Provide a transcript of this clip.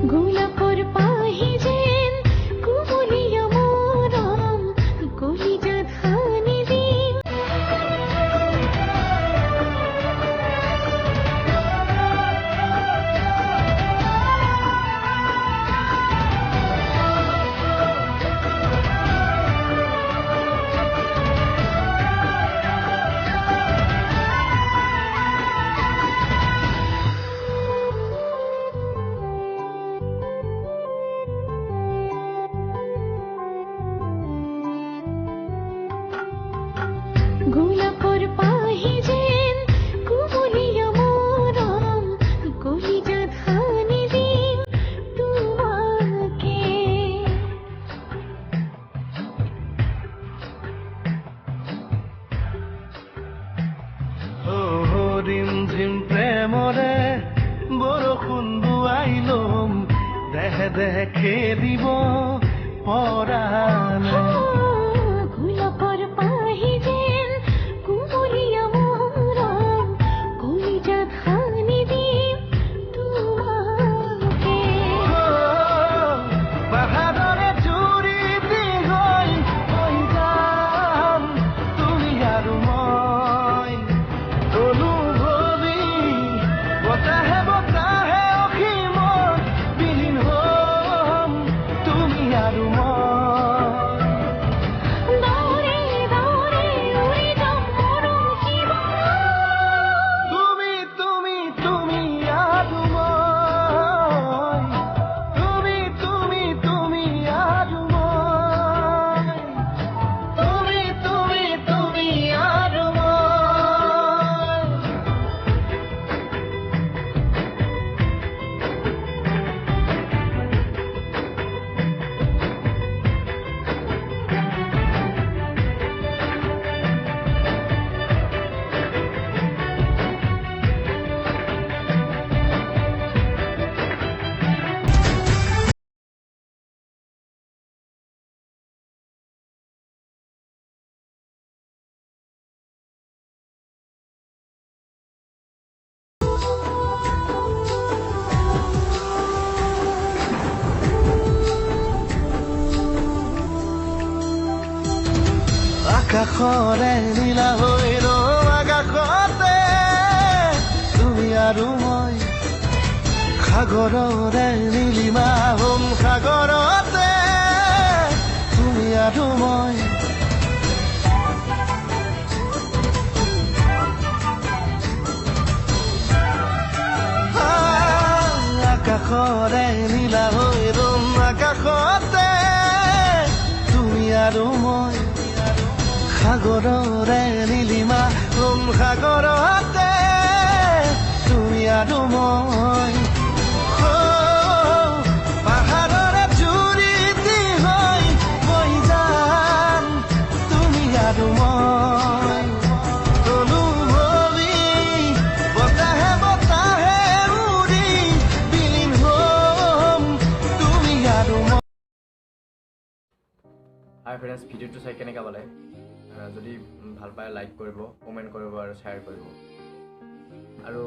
গোলাপর পাহি যেন কুমলিয়া মরম কলিজা ধানি দিন গোলাপর পাহি যেন কুমলিয়া মরম কলিজা ধানি দিন তোমাকে রিমঝিম প্রেমরে বৰষুণ বুৱাইলম দেহে দেহে খেলিব পৰাণে গোলাপৰ পাহি যেন কুমলিয়া মৰম কলিজা ধানি দিন তোমাকে পাহাৰৰে জুৰি দীঘল হৈ যাম তুমি আৰু মই অনুভৱী বতাহে বতাহে অসীমত বিলীন হ'ম তুমি আৰু মই দৌৰে দৌৰে উৰি যাম মৰম জীৱন তুমি তুমি তুমি আৰু মই তুমি তুমি তুমি আৰু মই তুমি তুমি তুমি আৰু মই আকাশৰে নীলা হৈ ৰম আকাশতে তুমি আৰু মই সাগৰৰে নীলিমা হ'ম সাগৰতে তুমি আৰু মই আকাশৰে নীলা হৈ ৰম আকাশতে তুমি আৰু মই সাগৰৰে নীলিমা হ'ম সাগৰতে তুমি আৰু মই পাহাৰৰে জুৰি দীঘল হৈ যাম তুমি আৰু মই অনুভৱী বতাহে বতাহে উৰি বিলীন হ'ম তুমি আৰু মই হাই ফ্ৰেণ্ডছ, ভিডিঅ'টো চাই কেনেকুৱা পালে? যদি ভাল পায় লাইক কৰিব, কমেণ্ট কৰিব আৰু শ্বেয়াৰ কৰিব আৰু